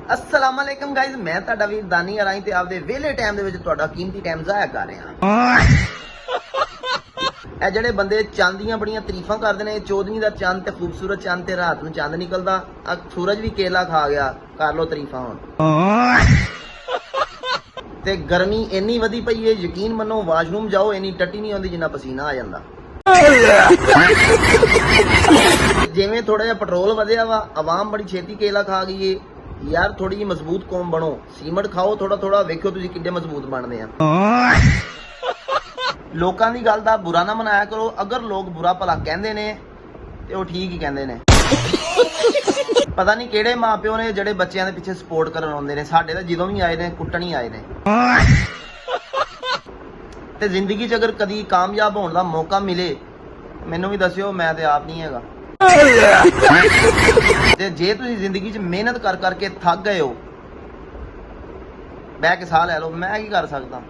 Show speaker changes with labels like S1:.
S1: अस्सलाम वालेकुम गाइस, मैं ਤੁਹਾਡਾ ਵੀਰ ਦਾਨੀ ਆਈ ਤੇ ਆਪਦੇ ਵਿਹਲੇ ਟਾਈਮ ਦੇ ਵਿੱਚ ਤੁਹਾਡਾ ਕੀਮਤੀ ਟਾਈਮ ਜ਼ਾਇਆ ਕਰ ਰਿਹਾ। ਇਹ ਜਿਹੜੇ ਬੰਦੇ ਚਾਂਦੀਆਂ ਬੜੀਆਂ ਤਾਰੀਫਾਂ ਕਰਦੇ ਨੇ, ਚੌਧਵੀਂ ਦਾ ਚੰਦ ਤੇ ਖੂਬਸੂਰਤ ਚੰਦ ਤੇ ਰਾਤ ਨੂੰ ਚੰਦ ਨਿਕਲਦਾ, ਆ ਸੂਰਜ ਵੀ ਕੇਲਾ ਖਾ ਗਿਆ, ਕਰ ਲੋ ਤਾਰੀਫਾਂ ਹੁਣ। ਤੇ ਗਰਮੀ ਇੰਨੀ ਵਧੀ ਪਈ ਹੈ, ਯਕੀਨ ਮੰਨੋ ਵਾਸ਼ਰੂਮ ਜਾਓ ਇੰਨੀ ਟੱਟੀ ਨਹੀਂ ਆਉਂਦੀ ਜਿੰਨਾ ਪਸੀਨਾ ਆ ਜਾਂਦਾ। ਜਿਵੇਂ ਥੋੜਾ ਜਿਹਾ ਪੈਟਰੋਲ ਵਧਿਆ ਵਾ, ਆਵਾਮ ਬੜੀ ਛੇਤੀ ਕੇਲਾ ਖਾ ਗਈ ਏ। ਯਾਰ ਥੋੜੀ ਜਿਹੀ ਮਜ਼ਬੂਤ ਕੌਮ ਬਣੋ, ਸੀਮਟ ਖਾਓ ਥੋੜਾ ਥੋੜਾ, ਵੇਖਿਓ ਤੁਸੀਂ ਕਿੰਨੇ ਮਜ਼ਬੂਤ ਬਣਦੇ ਆ। ਲੋਕਾਂ ਦੀ ਗੱਲ ਦਾ ਬੁਰਾ ਨਾ ਮਨਾਇਆ ਕਰੋ, ਅਗਰ ਲੋਕ ਬੁਰਾ ਭਲਾ ਕਹਿੰਦੇ ਨੇ ਤੇ ਉਹ ਠੀਕ ਹੀ ਕਹਿੰਦੇ ਨੇ। ਪਤਾ ਨਹੀਂ ਕਿਹੜੇ ਮਾਪਿਓ ਨੇ ਜਿਹੜੇ ਬੱਚਿਆਂ ਦੇ ਪਿੱਛੇ ਸਪੋਰਟ ਕਰਨ ਆਉਂਦੇ ਨੇ। ਸਾਡੇ ਤਾਂ ਜਦੋਂ ਵੀ ਆਏ ਨੇ ਕੁੱਟਣ ਹੀ ਆਏ ਨੇ। ਤੇ ਜ਼ਿੰਦਗੀ 'ਚ ਅਗਰ ਕਦੀ ਕਾਮਯਾਬ ਹੋਣ ਦਾ ਮੌਕਾ ਮਿਲੇ ਮੈਨੂੰ ਵੀ ਦੱਸਿਓ, ਮੈਂ ਤੇ ਆਪ ਨਹੀਂ ਹੈਗਾ। ਤੇ ਜੇ ਤੁਸੀਂ ਜ਼ਿੰਦਗੀ 'ਚ ਮਿਹਨਤ ਕਰ ਕਰਕੇ ਥੱਕ ਗਏ ਹੋ, ਬਹਿ ਕੇ ਸਾਹ ਲੈ ਲਓ, ਮੈਂ ਕੀ ਕਰ ਸਕਦਾ।